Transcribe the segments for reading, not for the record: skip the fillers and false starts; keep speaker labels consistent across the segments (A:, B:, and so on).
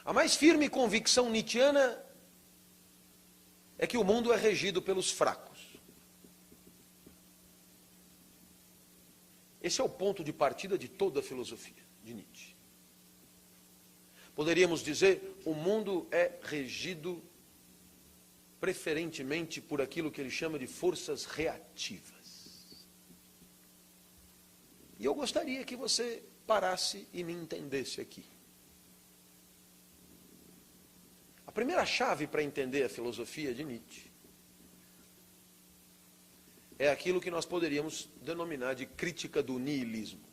A: A mais firme convicção nietzschiana é que o mundo é regido pelos fracos. Esse é o ponto de partida de toda a filosofia de Nietzsche. Poderíamos dizer, o mundo é regido preferentemente por aquilo que ele chama de forças reativas. E eu gostaria que você parasse e me entendesse aqui. A primeira chave para entender a filosofia de Nietzsche é aquilo que nós poderíamos denominar de crítica do niilismo.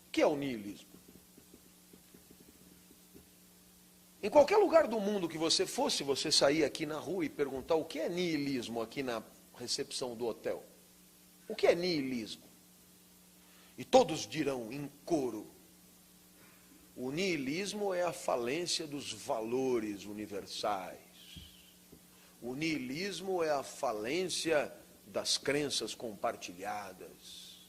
A: O que é o niilismo? Em qualquer lugar do mundo que você fosse, você sair aqui na rua e perguntar o que é niilismo aqui na recepção do hotel. O que é niilismo? E todos dirão em coro, o niilismo é a falência dos valores universais. O niilismo é a falência das crenças compartilhadas.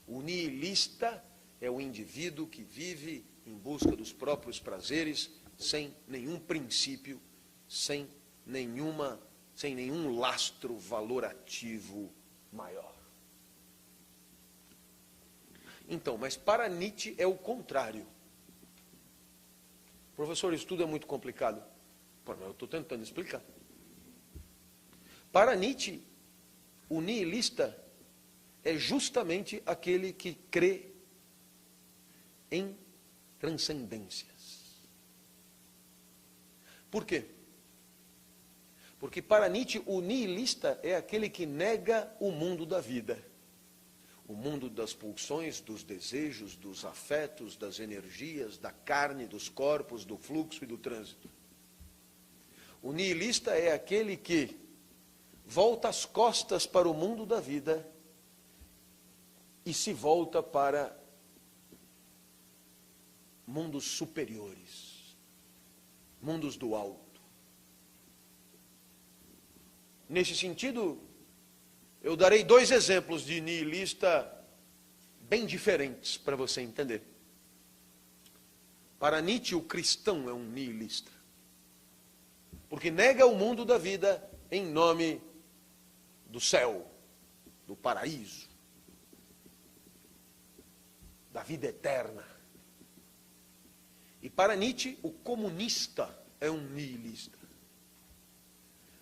A: O nihilista é o indivíduo que vive em busca dos próprios prazeres, sem nenhum princípio, sem nenhum lastro valorativo maior. Então, mas para Nietzsche é o contrário. Professor, isso tudo é muito complicado. Pô, mas eu estou tentando explicar. Para Nietzsche, o nihilista é justamente aquele que crê em transcendências. Por quê? Porque para Nietzsche o nihilista é aquele que nega o mundo da vida. O mundo das pulsões, dos desejos, dos afetos, das energias, da carne, dos corpos, do fluxo e do trânsito. O nihilista é aquele que volta as costas para o mundo da vida e se volta para mundos superiores, mundos do alto. Nesse sentido, eu darei 2 exemplos de nihilista bem diferentes para você entender. Para Nietzsche, o cristão é um nihilista, porque nega o mundo da vida em nome do céu, do paraíso, da vida eterna. E para Nietzsche, o comunista é um nihilista,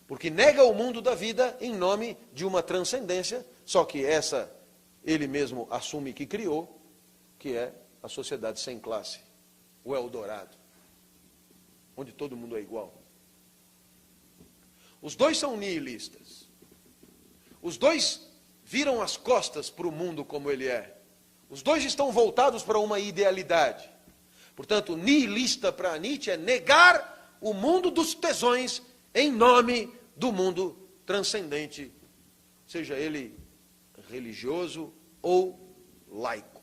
A: porque nega o mundo da vida em nome de uma transcendência, só que essa ele mesmo assume que criou, que é a sociedade sem classe, o Eldorado, onde todo mundo é igual. Os dois são nihilistas. Os dois viram as costas para o mundo como ele é. Os dois estão voltados para uma idealidade. Portanto, nihilista para Nietzsche é negar o mundo dos tesões em nome do mundo transcendente, seja ele religioso ou laico.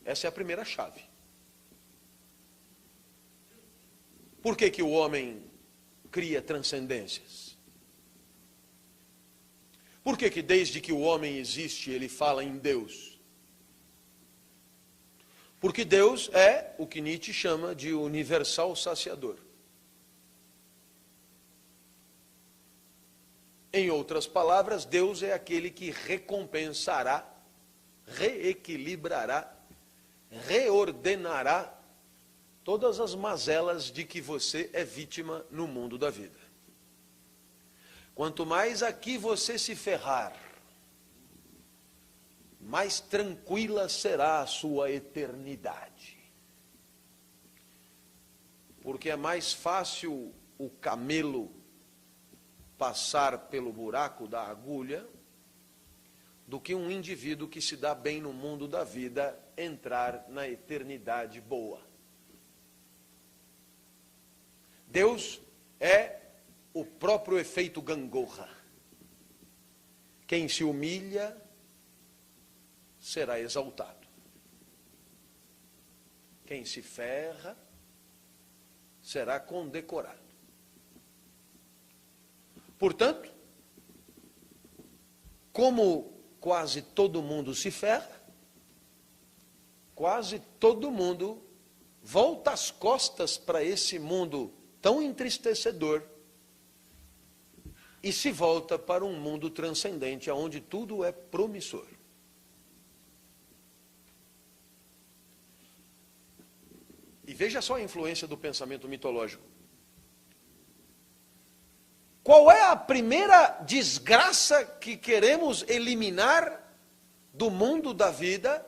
A: Essa é a primeira chave. Por que que o homem cria transcendências? Por que que desde que o homem existe ele fala em Deus? Porque Deus é o que Nietzsche chama de universal saciador. Em outras palavras, Deus é aquele que recompensará, reequilibrará, reordenará todas as mazelas de que você é vítima no mundo da vida. Quanto mais aqui você se ferrar, mais tranquila será a sua eternidade. Porque é mais fácil o camelo passar pelo buraco da agulha do que um indivíduo que se dá bem no mundo da vida entrar na eternidade boa. Deus é o próprio efeito gangorra. Quem se humilha será exaltado. Quem se ferra será condecorado. Portanto, como quase todo mundo se ferra, quase todo mundo volta as costas para esse mundo tão entristecedor e se volta para um mundo transcendente, onde tudo é promissor. E veja só a influência do pensamento mitológico. Qual é a primeira desgraça que queremos eliminar do mundo da vida?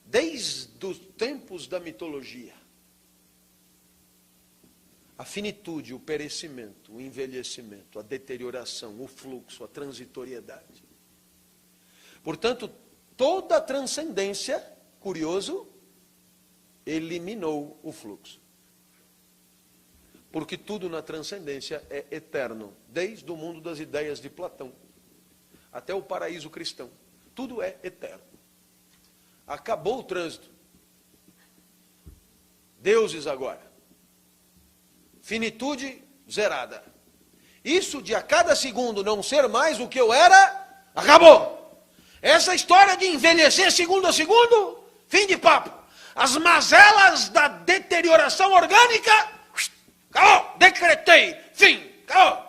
A: Desde os tempos da mitologia. A finitude, o perecimento, o envelhecimento, a deterioração, o fluxo, a transitoriedade. Portanto, toda a transcendência, curioso, eliminou o fluxo. Porque tudo na transcendência é eterno, desde o mundo das ideias de Platão até o paraíso cristão. Tudo é eterno. Acabou o trânsito. Deuses agora. Finitude zerada. Isso de a cada segundo não ser mais o que eu era, acabou. Essa história de envelhecer segundo a segundo, fim de papo. As mazelas da deterioração orgânica, acabou, decretei, fim, acabou.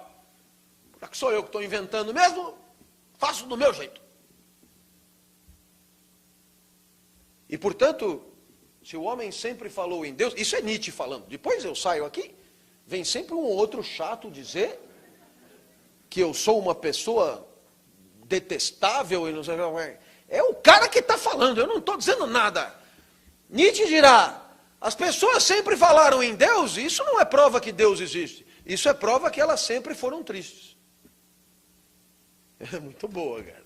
A: Já que sou eu que estou inventando mesmo, faço do meu jeito. E portanto, se o homem sempre falou em Deus, isso é Nietzsche falando, depois eu saio aqui, vem sempre um outro chato dizer que eu sou uma pessoa detestável e não sei o que. É o cara que está falando, eu não estou dizendo nada. Nietzsche dirá, as pessoas sempre falaram em Deus, e isso não é prova que Deus existe. Isso é prova que elas sempre foram tristes. É muito boa, cara.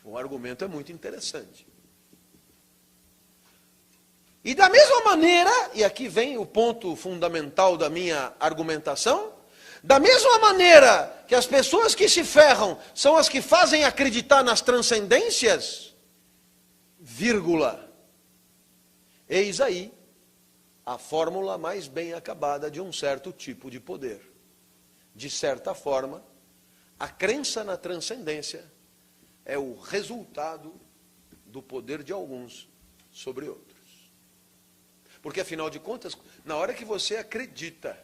A: O argumento é muito interessante. E da mesma maneira, e aqui vem o ponto fundamental da minha argumentação, da mesma maneira que as pessoas que se ferram são as que fazem acreditar nas transcendências, vírgula, eis aí a fórmula mais bem acabada de um certo tipo de poder. De certa forma, a crença na transcendência é o resultado do poder de alguns sobre outros. Porque, afinal de contas, na hora que você acredita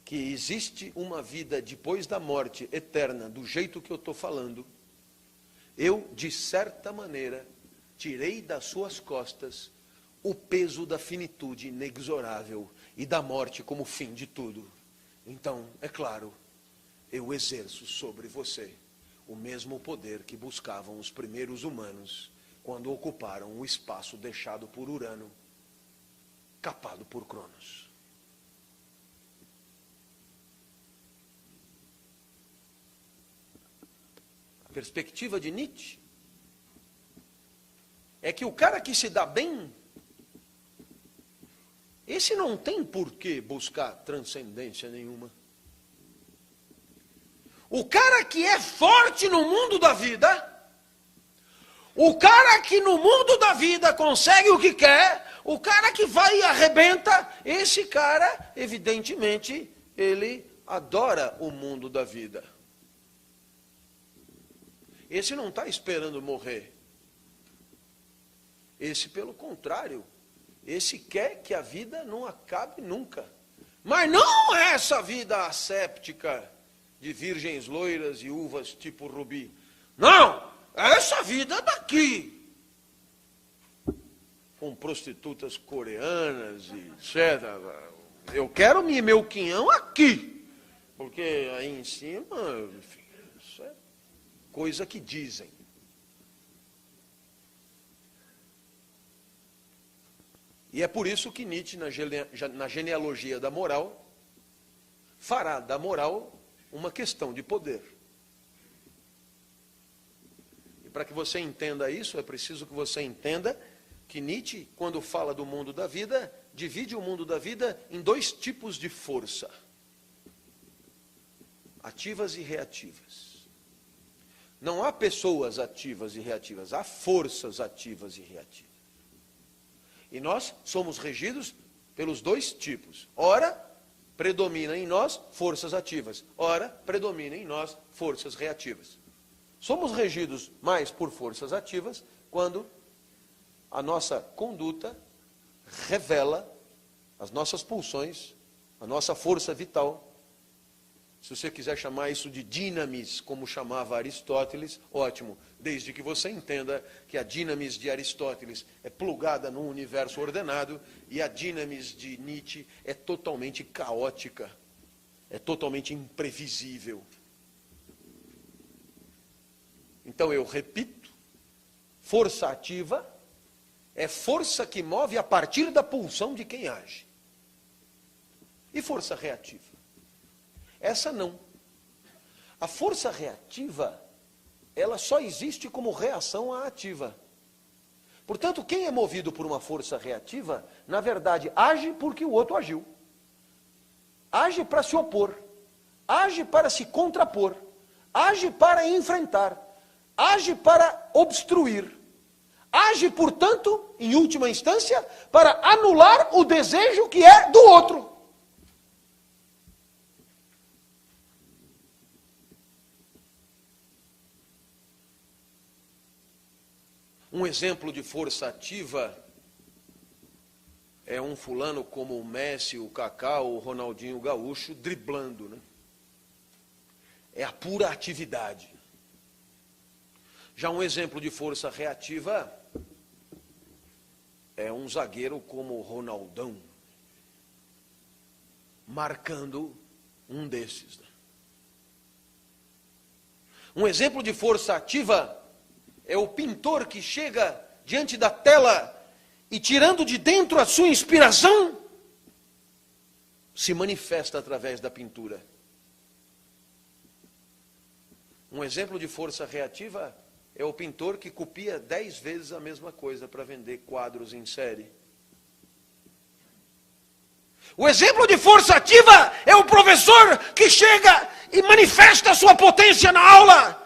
A: que existe uma vida depois da morte eterna, do jeito que eu estou falando, eu, de certa maneira, tirei das suas costas o peso da finitude inexorável e da morte como fim de tudo. Então, é claro, eu exerço sobre você o mesmo poder que buscavam os primeiros humanos quando ocuparam o espaço deixado por Urano, capado por Cronos. A perspectiva de Nietzsche é que o cara que se dá bem, esse não tem por que buscar transcendência nenhuma. O cara que é forte no mundo da vida, o cara que no mundo da vida consegue o que quer, o cara que vai e arrebenta, esse cara, evidentemente, ele adora o mundo da vida. Esse não está esperando morrer. Esse, pelo contrário, esse quer que a vida não acabe nunca. Mas não é essa vida asséptica de virgens loiras e uvas tipo rubi. Não! Essa vida daqui, com prostitutas coreanas e etc. Eu quero meu quinhão aqui, porque aí em cima, enfim, isso é coisa que dizem. E é por isso que Nietzsche, na genealogia da moral, fará da moral uma questão de poder. Para que você entenda isso, é preciso que você entenda que Nietzsche, quando fala do mundo da vida, divide o mundo da vida em dois tipos de força: ativas e reativas. Não há pessoas ativas e reativas, há forças ativas e reativas. E nós somos regidos pelos dois tipos. Ora, predomina em nós forças ativas. Ora, predomina em nós forças reativas. Somos regidos mais por forças ativas quando a nossa conduta revela as nossas pulsões, a nossa força vital. Se você quiser chamar isso de dinamis, como chamava Aristóteles, ótimo, desde que você entenda que a dinamis de Aristóteles é plugada num universo ordenado e a dinamis de Nietzsche é totalmente caótica, é totalmente imprevisível. Então eu repito, força ativa é força que move a partir da pulsão de quem age. E força reativa? Essa não. A força reativa, ela só existe como reação à ativa. Portanto, quem é movido por uma força reativa, na verdade, age porque o outro agiu. Age para se opor. Age para se contrapor. Age para enfrentar. Age para obstruir. Age, portanto, em última instância, para anular o desejo que é do outro. Um exemplo de força ativa é um fulano como o Messi, o Kaká, o Ronaldinho Gaúcho driblando, né? É a pura atividade. Já um exemplo de força reativa é um zagueiro como o Ronaldão, marcando um desses. Né? Um exemplo de força ativa é o pintor que chega diante da tela e, tirando de dentro a sua inspiração, se manifesta através da pintura. Um exemplo de força reativa é o pintor que copia 10 vezes a mesma coisa para vender quadros em série. O exemplo de força ativa é o professor que chega e manifesta a sua potência na aula.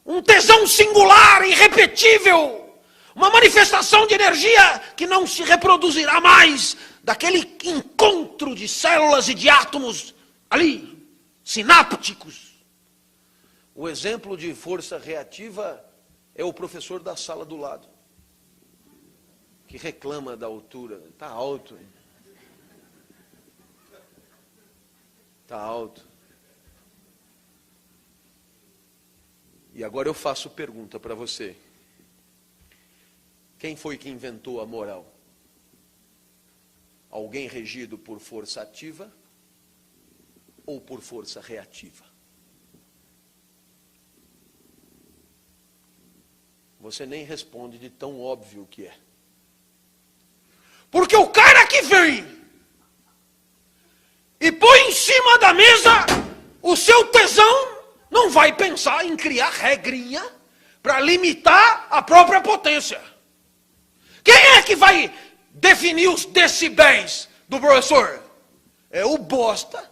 A: Um tesão singular, irrepetível, uma manifestação de energia que não se reproduzirá mais, daquele encontro de células e de átomos ali, sinápticos. O exemplo de força reativa é o professor da sala do lado, que reclama da altura. Está alto. Está alto. E agora eu faço pergunta para você. Quem foi que inventou a moral? Alguém regido por força ativa ou por força reativa? Você nem responde de tão óbvio que é. Porque o cara que vem e põe em cima da mesa o seu tesão, não vai pensar em criar regrinha para limitar a própria potência. Quem é que vai definir os decibéis do professor? É o bosta,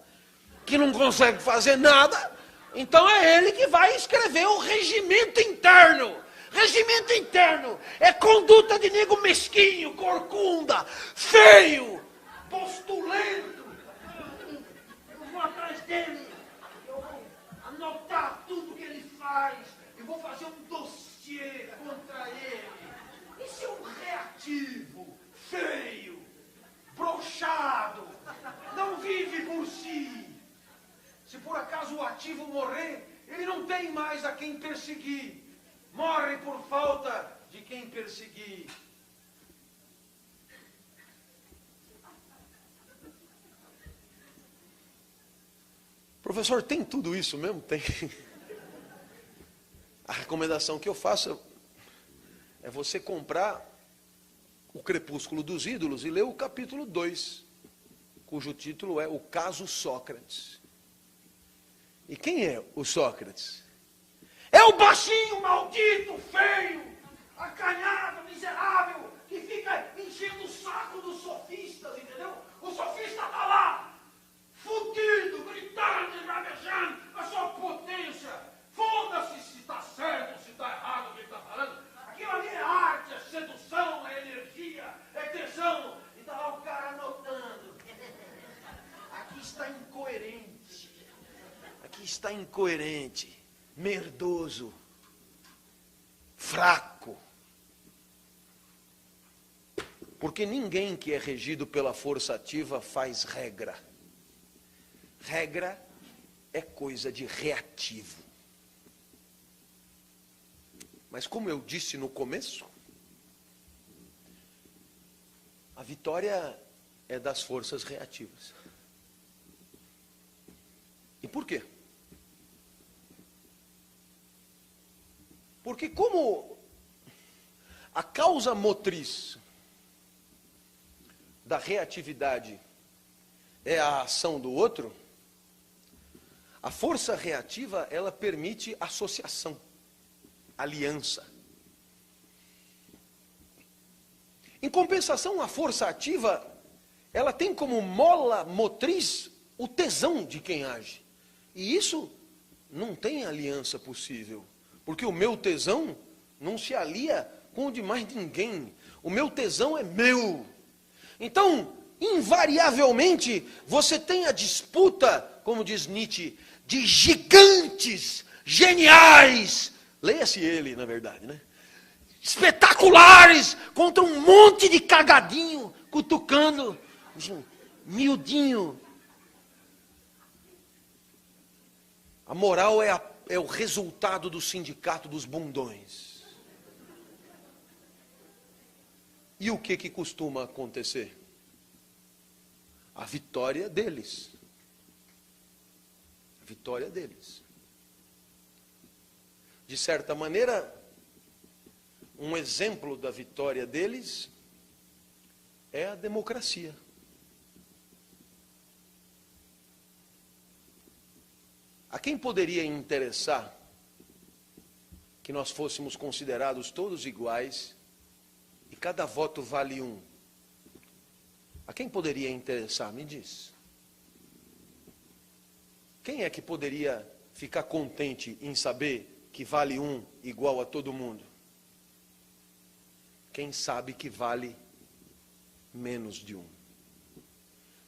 A: que não consegue fazer nada, então é ele que vai escrever o regimento interno. Regimento interno é conduta de nego mesquinho, corcunda, feio, postulento. Eu vou atrás dele. Anotar tudo que ele faz, eu vou fazer um dossiê contra ele. Isso é um reativo, feio, broxado, não vive por si. Se por acaso o ativo morrer, ele não tem mais a quem perseguir. Morre por falta de quem perseguir. Professor, tem tudo isso mesmo? Tem. A recomendação que eu faço é você comprar o Crepúsculo dos Ídolos e ler o capítulo 2, cujo título é O Caso Sócrates. E quem é o Sócrates? É o baixinho, maldito, feio, acanhado, miserável, que fica enchendo o saco dos sofistas, entendeu? O sofista está lá, fudido, gritando e bravejando a sua potência. Foda-se se está certo, se está errado o que ele está falando. Aquilo ali é arte, é sedução, é energia, é tesão. E está lá o cara anotando. está incoerente. Aqui está incoerente, merdoso, fraco. Porque ninguém que é regido pela força ativa faz regra. Regra é coisa de reativo. Mas como eu disse no começo, a vitória é das forças reativas. E por quê? Porque como a causa motriz da reatividade é a ação do outro, a força reativa, ela permite associação, aliança. Em compensação, a força ativa, ela tem como mola motriz o tesão de quem age. E isso não tem aliança possível, porque o meu tesão não se alia com o de mais ninguém. O meu tesão é meu. Então, invariavelmente, você tem a disputa, como diz Nietzsche, de gigantes, geniais. Leia-se ele, na verdade, né? Espetaculares, contra um monte de cagadinho, cutucando, miudinho. A moral é o resultado do sindicato dos bundões. E o que costuma acontecer? A vitória deles. A vitória deles. De certa maneira, um exemplo da vitória deles é a democracia. A quem poderia interessar que nós fôssemos considerados todos iguais e cada voto vale um? A quem poderia interessar? Me diz. Quem é que poderia ficar contente em saber que vale um igual a todo mundo? Quem sabe que vale menos de um.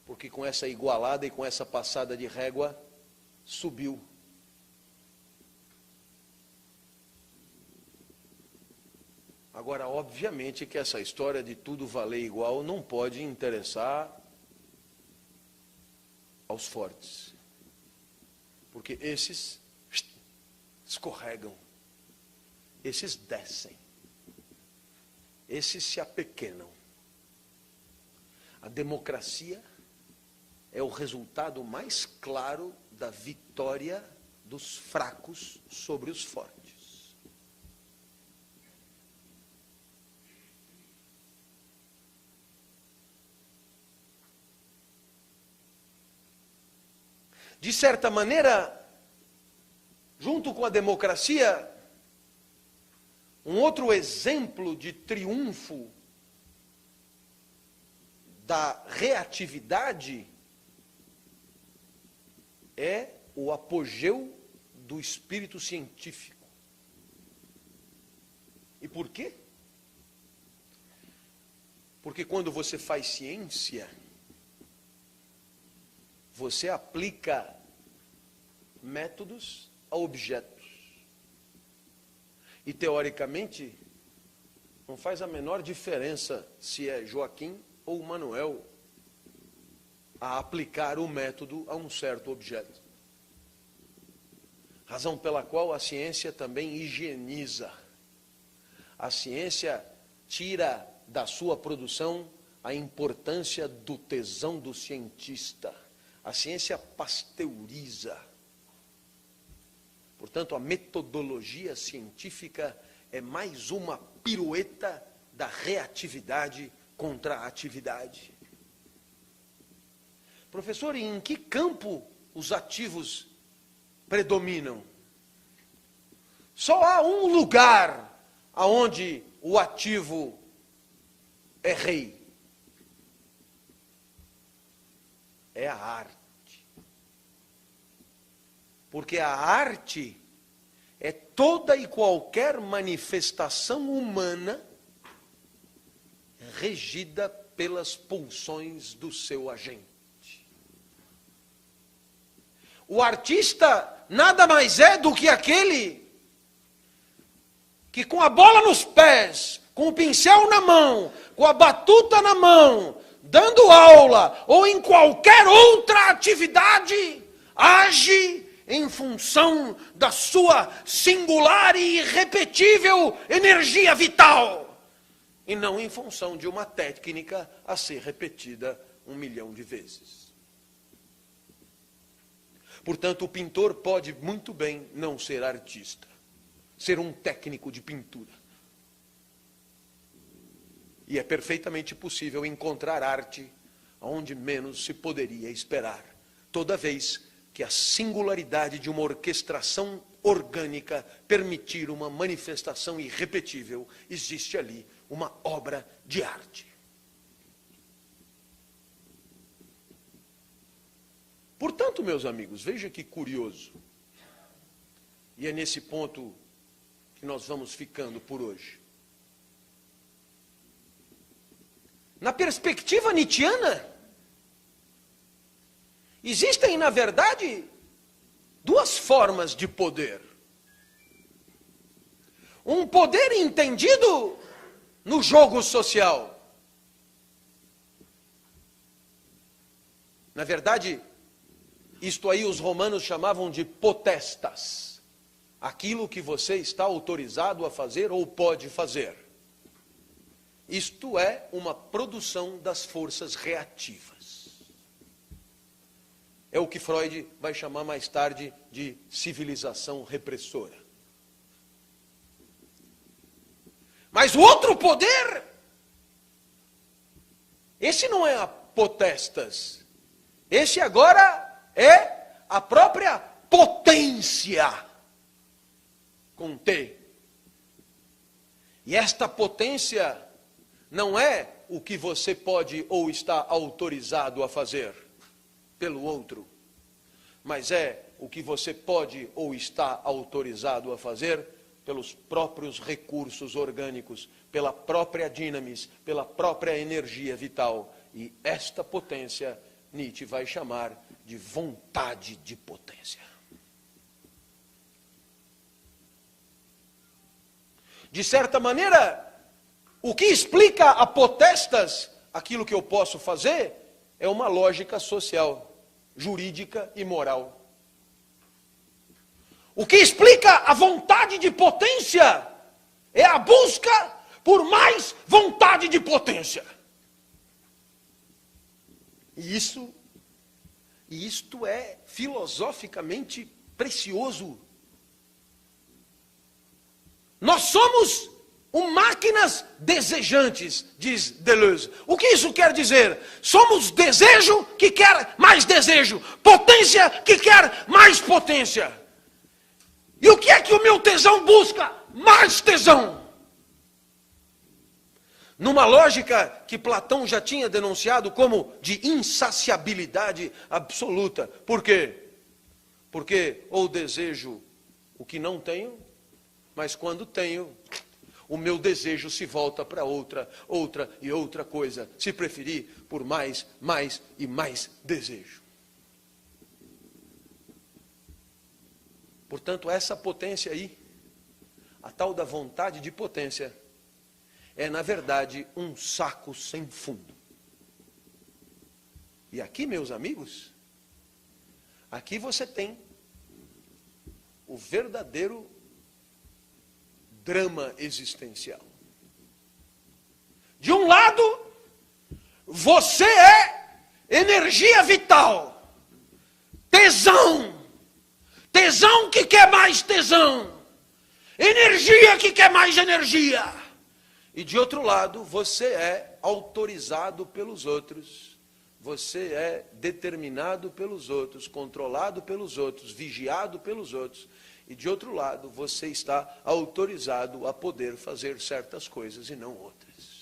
A: Porque com essa igualada e com essa passada de régua, subiu. Agora, obviamente que essa história de tudo valer igual não pode interessar aos fortes. Porque esses escorregam. Esses descem. Esses se apequenam. A democracia é o resultado mais claro da vitória dos fracos sobre os fortes. De certa maneira, junto com a democracia, um outro exemplo de triunfo da reatividade é o apogeu do espírito científico. E por quê? Porque quando você faz ciência, você aplica métodos a objetos. E teoricamente, não faz a menor diferença se é Joaquim ou Manuel a aplicar o método a um certo objeto. Razão pela qual a ciência também higieniza. A ciência tira da sua produção a importância do tesão do cientista. A ciência pasteuriza. Portanto, a metodologia científica é mais uma pirueta da reatividade contra a atividade. Professor, e em que campo os ativos predominam? Só há um lugar aonde o ativo é rei. É a arte. Porque a arte é toda e qualquer manifestação humana regida pelas pulsões do seu agente. O artista nada mais é do que aquele que com a bola nos pés, com o pincel na mão, com a batuta na mão, dando aula ou em qualquer outra atividade, age em função da sua singular e irrepetível energia vital, e não em função de uma técnica a ser repetida 1 milhão de vezes. Portanto, o pintor pode muito bem não ser artista, ser um técnico de pintura. E é perfeitamente possível encontrar arte onde menos se poderia esperar, toda vez que a singularidade de uma orquestração orgânica permitir uma manifestação irrepetível, existe ali uma obra de arte. Portanto, meus amigos, veja que curioso, e é nesse ponto que nós vamos ficando por hoje. Na perspectiva nietzschiana, existem, na verdade, 2 formas de poder. Um poder entendido no jogo social. Na verdade, isto aí os romanos chamavam de potestas. Aquilo que você está autorizado a fazer ou pode fazer. Isto é uma produção das forças reativas. É o que Freud vai chamar mais tarde de civilização repressora. Mas o outro poder, esse não é a potestas. Esse agora é a própria potência, com T. E esta potência não é o que você pode ou está autorizado a fazer pelo outro, mas é o que você pode ou está autorizado a fazer pelos próprios recursos orgânicos, pela própria dinamis, pela própria energia vital. E esta potência Nietzsche vai chamar de vontade de potência. De certa maneira, o que explica a potestas, aquilo que eu posso fazer, é uma lógica social, jurídica e moral. O que explica a vontade de potência é a busca por mais vontade de potência. E isto é filosoficamente precioso. Nós somos máquinas desejantes, diz Deleuze. O que isso quer dizer? Somos desejo que quer mais desejo, potência que quer mais potência. E o que é que o meu tesão busca? Mais tesão. Numa lógica que Platão já tinha denunciado como de insaciabilidade absoluta. Por quê? Porque ou desejo o que não tenho, mas quando tenho, o meu desejo se volta para outra e outra coisa. Se preferir, por mais e mais desejo. Portanto, essa potência aí, a tal da vontade de potência, é, na verdade, um saco sem fundo. E aqui, meus amigos, aqui você tem o verdadeiro drama existencial. De um lado, você é energia vital, tesão, tesão que quer mais tesão, energia que quer mais energia. E de outro lado, você é autorizado pelos outros, você é determinado pelos outros, controlado pelos outros, vigiado pelos outros. E de outro lado, você está autorizado a poder fazer certas coisas e não outras.